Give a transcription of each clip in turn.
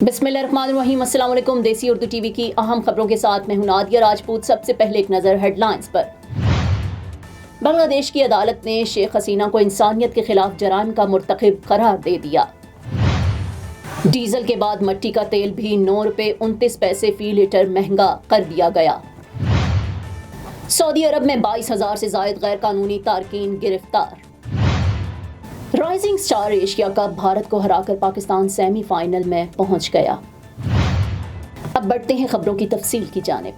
बिस्मिल्लाहिर्रहमानिर्रहीम, अस्सलाम वालेकुम। देसी उर्दू टीवी की अहम खबरों के साथ मैं हूं नादिया राजपूत। सबसे पहले एक नज़र हेडलाइंस पर। बांग्लादेश की अदालत ने शेख हसीना को इंसानियत के खिलाफ जराइम का मुर्तकिब करार दे दिया। डीजल के बाद मट्टी का तेल भी 9 रुपये 29 पैसे फी लीटर महंगा कर दिया गया। सऊदी अरब में 22,000 से जायद गैर कानूनी तारकीन गिरफ्तार। Rising star Asia cup Bharat को हराकर पाकिस्तान सेमीफाइनल में पहुंच गया। अब बढ़ते हैं खबरों की तफसील की जानिब।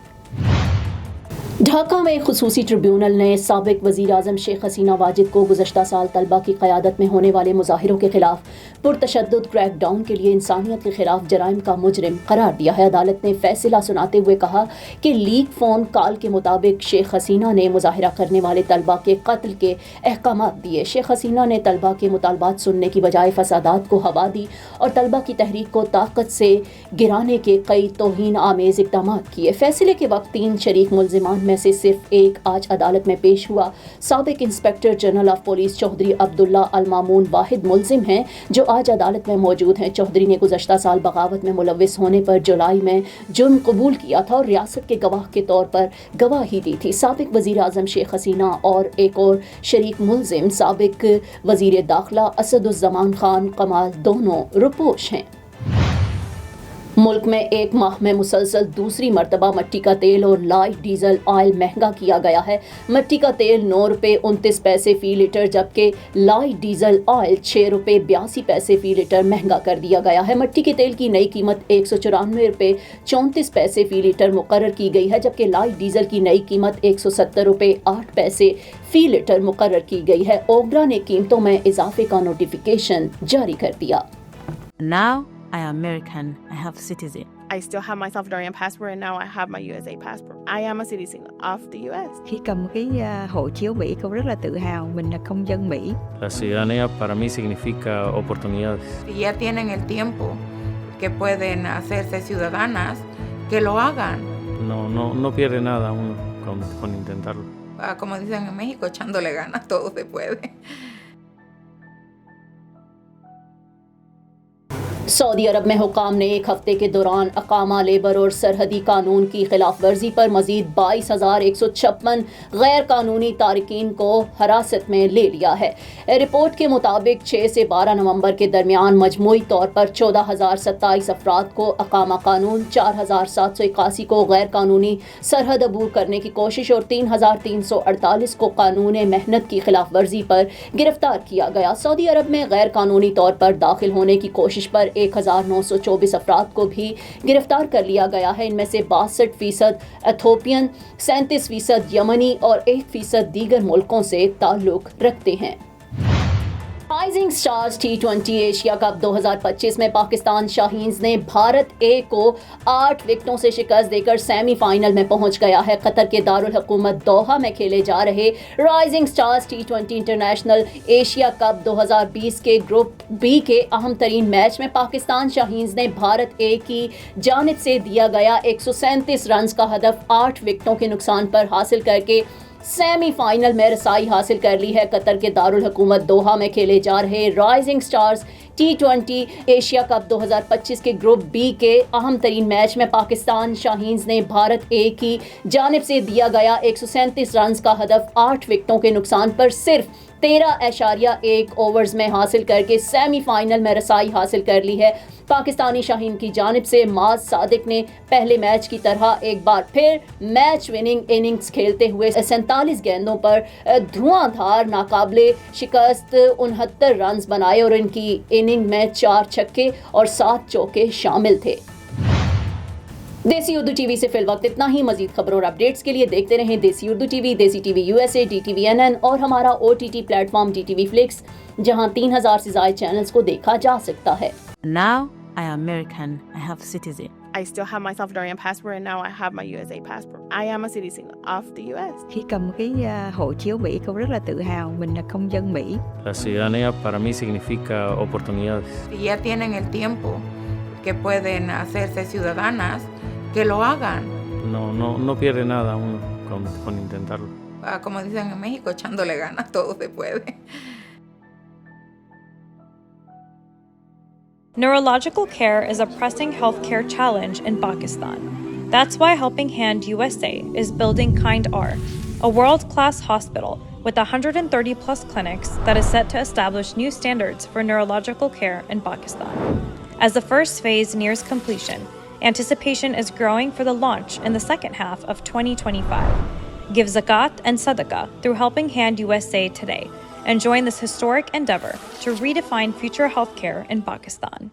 ढाका में एक खुसूसी ट्रिब्यूनल ने साबिक वज़ीर आज़म शेख हसीना वाजिद को गुज़श्ता साल तलबा की क़यादत में होने वाले मुज़ाहिरों के खिलाफ पुरतशद्दुद क्रैकडाउन के लिए इंसानियत के खिलाफ जराइम का मुजरिम करार दिया है। अदालत ने फैसला सुनाते हुए कहा कि लीक फ़ोन कॉल के मुताबिक शेख हसीना ने मुज़ाहिरा करने वाले तलबा के कत्ल के अहकामात दिए। शेख हसीना ने तलबा के मुतालबात सुनने की बजाय फसादात को हवा दी और तलबा की तहरीक को ताकत से गिराने के कई तौहीन आमेज़ इक़दाम किए। फैसले के वक्त 3 शरीक मुल्ज़िमान में से सिर्फ एक आज अदालत में पेश हुआ। साबिक inspector general of police Chaudhry Abdullah Al Mamun Wahid मुल्ज़िम हैं जो आज अदालत में मौजूद हैं। चौधरी ने गुज़श्ता साल बगावत में मुलव्विस होने पर जुलाई में जुर्म कबूल किया था और रियासत के गवाह के तौर पर गवाही दी थी। साबिक वज़ीर आज़म शेख हसीना और एक और शरीक मुल्ज़िम साबिक वज़ीर दाखिला असदुज़्ज़मान खान कमाल दोनों रुपोश हैं। मुल्क में एक माह में मुसलसल दूसरी मरतबा मट्टी का तेल और लाइट डीजल ऑयल महंगा किया गया है। मट्टी का तेल 9 रुपये 29 पैसे फी लीटर जबकि लाइट डीजल ऑयल 6 रुपये 82 पैसे फी लीटर महंगा कर दिया गया है। मट्टी के तेल की नई कीमत 194 रुपये 34 पैसे फी लीटर मुकर्रर की गई है जबकि लाइट डीजल की नई कीमत 170 रुपये 8 पैसे फी लीटर मुकर्रर की गई है। ओगरा ने कीमतों में इजाफे का नोटिफिकेशन जारी कर दिया। Now I am American. I have citizen. I still have my Salvadorian passport and now I have my USA passport. I am a citizen of the US. Khi cầm cái hộ chiếu Mỹ, con rất là tự hào mình là công dân Mỹ. La ciudadanía para mí significa oportunidades. Si ya tienen el tiempo que pueden hacerse ciudadanas, que lo hagan. No pierde nada uno con intentarlo. Como dicen en México, echándole ganas, todo se puede. Saudi Arab में हुकाम ने एक हफ्ते के दौरान अकामा labour और सरहदी कानून की खिलाफ वर्जी पर मजीद 22,156 गैर कानूनी तारकीन को हिरासत में ले लिया है। रिपोर्ट के मुताबिक 6 से 12 नवंबर के दरमियान मजमूई तौर पर 14,027 अफराद को अकामा कानून, 4,781 को गैर कानूनी सरहद अबूर करने की कोशिश और 3,348 को कानून मेहनत की खिलाफ वर्जी पर गिरफ्तार किया गया। सऊदी अरब में गैर कानूनी तौर पर दाखिल होने की कोशिश पर 1,924 अफराद को भी गिरफ्तार कर लिया गया है। इनमें से 62% एथोपियन, 37% यमनी और 1% दीगर मुल्कों से ताल्लुक रखते हैं। Rising stars T20 Asia cup 2025 में पाकिस्तान शाहीन्स ने भारत ए को 8 विकेटों से शिकस्त देकर सेमीफाइनल में पहुंच गया है। कतर के दारुल हुकूमत दोहा में खेले जा रहे rising stars T20 international Asia cup 2020 के ग्रुप बी के अहम तरीन मैच में पाकिस्तान शाहीन्स ने भारत ए की जानिब से दिया गया 137 रन का हदफ 8 विकेटों के नुकसान पर हासिल करके सेमीफाइनल में रसाई हासिल कर ली है। कतर के दारुल हुकूमत दोहा में खेले जा रहे rising stars T20 Asia cup 2025 के ग्रुप बी के अहम तरीन मैच में पाकिस्तान शाहीन्स ने भारत ए की जानिब से दिया गया 137 रन का हदफ 8 विकेटों के नुकसान पर सिर्फ 13.1 ओवर्स में हासिल करके सेमीफाइनल में रसाई हासिल कर ली है। पाकिस्तानी शाहीन की जानिब से माज सादिक ने पहले मैच की तरह एक बार फिर मैच विनिंग इनिंग्स खेलते हुए 47 गेंदों पर धुआंधार नाकाबिले शिकस्त 69 रन बनाए और इनकी इनिंग में 4 छक्के और 7 चौके शामिल थे। देसी उर्दू टीवी से फिल वक्त इतना ही। मजीद खबरों और अपडेट्स के लिए देखते रहें देसी उर्दू टीवी, देसी टीवी USA, DTV NN और हमारा OTT प्लेटफॉर्म DTV Flix, जहां 3,000 से ज्यादा चैनल्स को देखा जा सकता है। Now I am American. I have citizen. I still have my Salvadorian passport and now I have my USA passport. I am a citizen of the US. Khi cầm cái hộ chiếu Mỹ, con rất là tự hào mình là công dân Mỹ. La ciudadanía para mí significa oportunidades. Si ya tienen el tiempo que pueden hacerse ciudadanas, que lo hagan. No pierde nada uno con intentarlo. Como dicen en México, echándole ganas, todo se puede. Neurological care is a pressing healthcare challenge in Pakistan. That's why Helping Hand USA is building Kind R, a world-class hospital with 130 plus clinics that is set to establish new standards for neurological care in Pakistan. As the first phase nears completion, anticipation is growing for the launch in the second half of 2025. Give zakat and sadaqah through Helping Hand USA today and join this historic endeavor to redefine future healthcare in Pakistan.